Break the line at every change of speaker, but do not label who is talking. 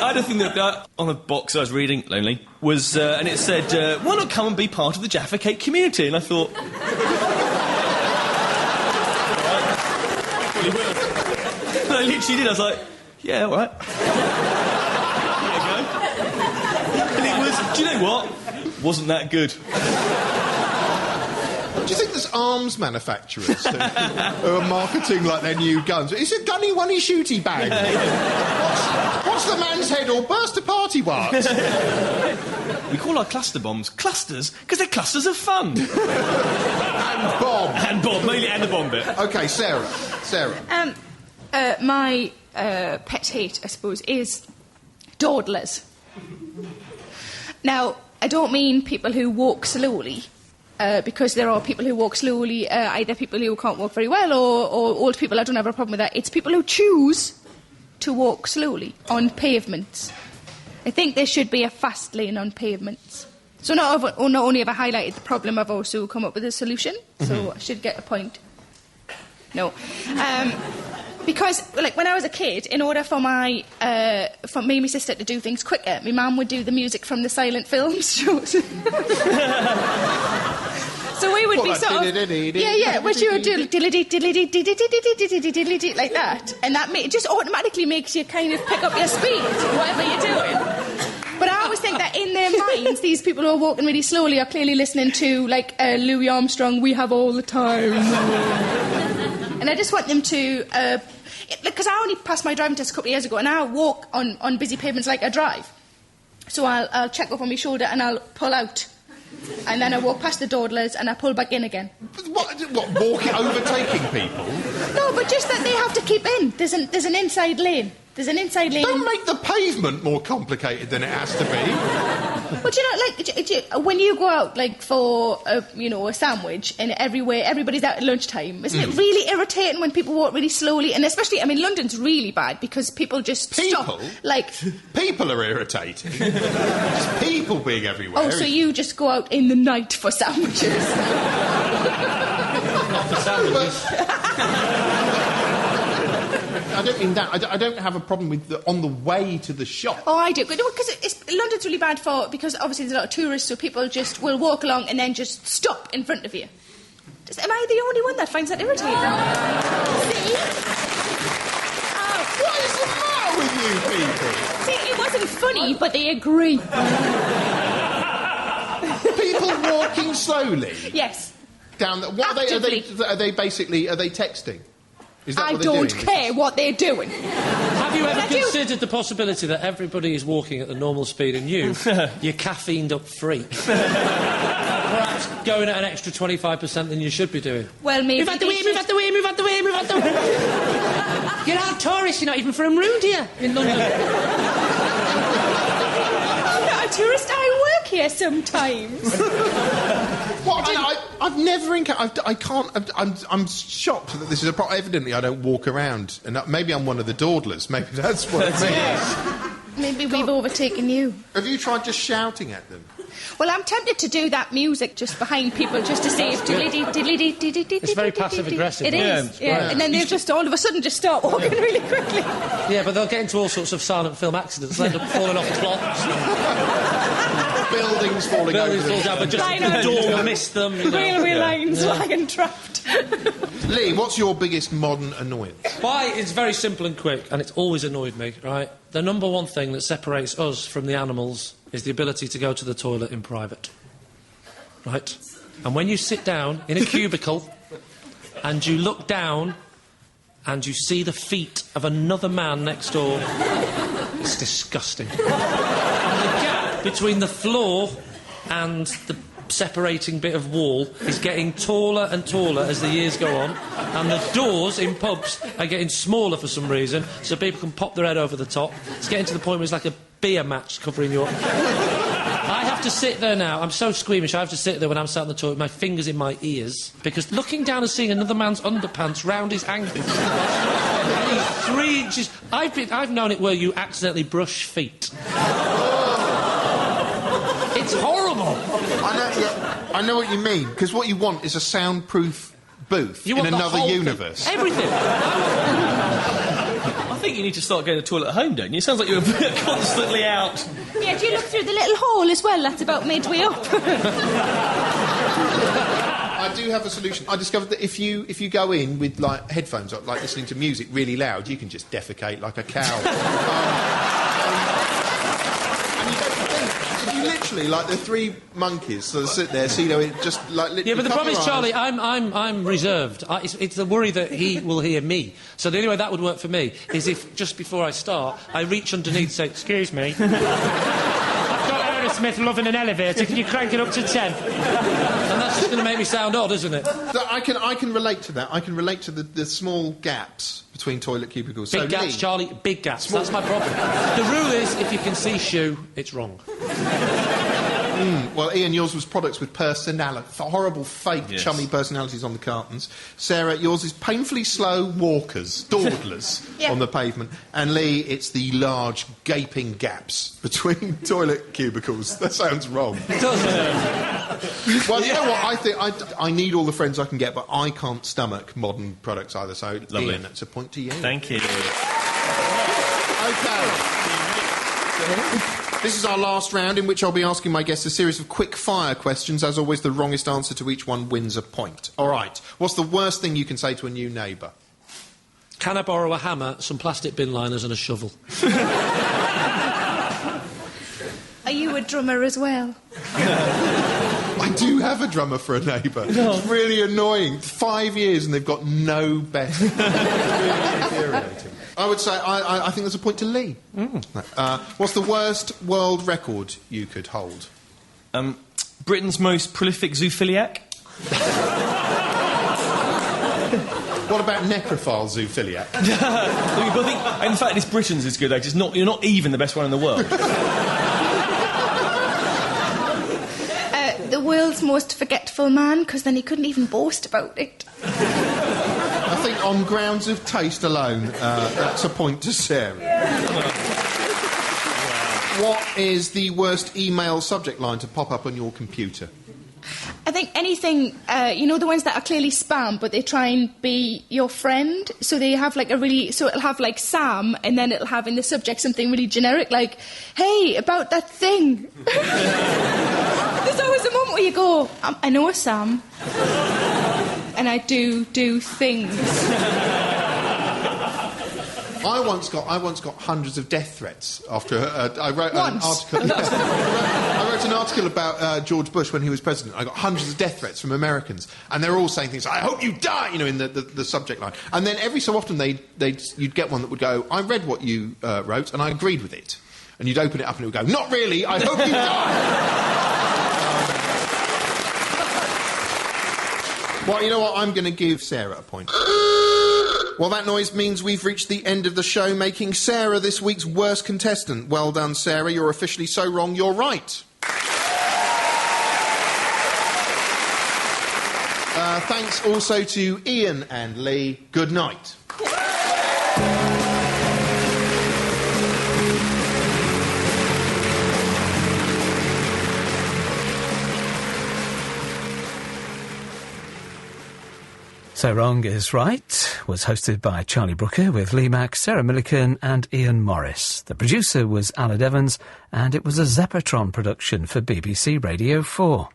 I had a thing that on a box I was reading, lonely, was, and it said, why not come and be part of the Jaffa Cake community? And I thought... Well, he will. And I literally did. I was like, yeah, all right. There you go. And it was, do you know what? Wasn't that good.
Do you think there's arms manufacturers who are marketing like their new guns? It's a gunny oney shooty bag. What's the man's head all burst apart, what?
We call our cluster bombs clusters because they're clusters of fun.
And bomb.
And bomb, mainly and the bomb bit.
OK, Sarah.
My pet hate, I suppose, is dawdlers. Now, I don't mean people who walk slowly. Because there are people who walk slowly, either people who can't walk very well or old people. I don't have a problem with that. It's people who choose to walk slowly on pavements. I think there should be a fast lane on pavements. So not only have I highlighted the problem, I've also come up with a solution. So I should get a point. No. Because, like, when I was a kid, in order for me and my sister to do things quicker, my mum would do the music from the silent films shows. So we would be sort of... Yeah, which you would do like that. And that just automatically makes you kind of pick up your speed, whatever you're doing. But I always think that in their minds, these people who are walking really slowly are clearly listening to, like, Louis Armstrong, We Have All the Time. And I just want them to... because I only passed my driving test a couple of years ago, and I walk on busy pavements like I drive. So I'll check up on my shoulder and I'll pull out. And then I walk past the dawdlers and I pull back in again.
What overtaking people?
No, but just that they have to keep in. There's an inside lane. There's an inside lane.
Don't make the pavement more complicated than it has to be.
But you know, like, when you go out, like, for a sandwich, and everybody's out at lunchtime, isn't it really irritating when people walk really slowly? And especially, I mean, London's really bad because people just stop. Like,
people are irritating. Just people being everywhere.
Oh, so you just go out in the night for sandwiches?
Not for sandwiches.
I don't mean that. I don't have a problem with on the way to the shop.
Oh, I do. Because London's really bad because obviously there's a lot of tourists, so people just will walk along and then just stop in front of you. Am I the only one that finds that irritating? See?
What is the matter with you people?
See, it wasn't funny, but they agree.
People walking slowly?
Yes.
Down the... What are they texting? Is that
I
what they're
don't
doing?
care what they're doing.
Have you ever considered the possibility that everybody is walking at the normal speed and you're caffeined up freak? Perhaps going at an extra 25% than you should be doing.
Well, maybe...
Move out the way, move out the way, move out the way, move out the way. You're all tourists, you're not even from round here in London.
I'm not a tourist, I work here sometimes.
I've never encountered... I can't... I'm shocked that this is a problem. Evidently, I don't walk around. And maybe I'm one of the dawdlers. Maybe that's what it means.
Maybe we've overtaken you.
Have you tried just shouting at them?
Well, I'm tempted to do that music just behind people, just to see if...
It's very passive-aggressive.
It is, yeah. And then they'll just all of a sudden just start walking really quickly.
Yeah, but they'll get into all sorts of silent film accidents. They'll end up falling off plots.
Buildings falling over.
Buildings fall down, but just the door will miss them.
Railway lines lying trapped.
Lee, what's your biggest modern annoyance?
It's very simple and quick, and it's always annoyed me, right? The number one thing that separates us from the animals is the ability to go to the toilet in private. Right? And when you sit down in a cubicle and you look down and you see the feet of another man next door, it's disgusting. And the gap between the floor and the separating bit of wall is getting taller and taller as the years go on, and the doors in pubs are getting smaller for some reason, so people can pop their head over the top. It's getting to the point where it's like a beer match covering your... I have to sit there now. I'm so squeamish. I have to sit there when I'm sat in the toilet with my fingers in my ears, because looking down and seeing another man's underpants round his ankles... and he's 3 inches... I've known it where you accidentally brush feet. It's horrible.
I know what you mean, because what you want is a soundproof booth in another universe.
Everything.
I think think you need to start going to the toilet at home, don't you? It sounds like you're constantly out.
Yeah, do you look through the little hole as well? That's about midway up.
I do have a solution. I discovered that if you go in with like headphones, like listening to music really loud, you can just defecate like a cow. And you don't think. You literally, like the three monkeys, sort of sit there, see, just like literally.
Yeah, but the problem is, Charlie, I'm reserved. It's the worry that he will hear me. So the only way that would work for me is if just before I start, I reach underneath and say, "Excuse me." Smith loving an elevator. Can you crank it up to 10? And that's just going to make me sound odd, isn't it?
So I can relate to that. I can relate to the small gaps between toilet cubicles.
Big gaps, Charlie. Big gaps. That's my problem. The rule is, if you can see shoe, it's wrong.
Well, Ian, yours was products with personality, horrible, fake, chummy personalities on the cartons. Sarah, yours is painfully slow walkers, dawdlers on the pavement. And Lee, it's the large, gaping gaps between toilet cubicles. That sounds wrong.
It does.
Well, you know what? I think I need all the friends I can get, but I can't stomach modern products either. So,
Lovely.
Ian, that's a point to you.
Thank you.
OK. This is our last round, in which I'll be asking my guests a series of quick-fire questions. As always, the wrongest answer to each one wins a point. All right. What's the worst thing you can say to a new neighbour?
Can I borrow a hammer, some plastic bin liners and a shovel?
Are you a drummer as well?
I do have a drummer for a neighbour.
No.
It's really annoying. 5 years and they've got no bet. It's really infuriating. I would say I think there's a point to Lee. What's the worst world record you could hold?
Britain's most prolific zoophiliac.
What about necrophile zoophiliac?
I think, in fact, it's Britain's is good, because you're not even the best one in the world.
The world's most forgetful man, because then he couldn't even boast about it.
I think on grounds of taste alone, that's a point to Sarah. What is the worst email subject line to pop up on your computer?
I think anything, you know, the ones that are clearly spam, but they try and be your friend. So they have like so it'll have like Sam, and then it'll have in the subject something really generic, like, hey, about that thing. There's always a moment where you go, I know a Sam. And I do things.
I once got hundreds of death threats after I wrote an article. I wrote an article about George Bush when he was president. I got hundreds of death threats from Americans, and they're all saying things. I hope you die, you know, in the subject line. And then every so often you'd get one that would go, I read what you wrote and I agreed with it. And you'd open it up and it would go, not really. I hope you die. Well, you know what? I'm going to give Sarah a point. Well, that noise means we've reached the end of the show, making Sarah this week's worst contestant. Well done, Sarah. You're officially so wrong, you're right. Thanks also to Ian and Lee. Good night.
So Wrong is Right was hosted by Charlie Brooker with Lee Mack, Sarah Millican and Ian Morris. The producer was Aled Evans, and it was a Zeppotron production for BBC Radio 4.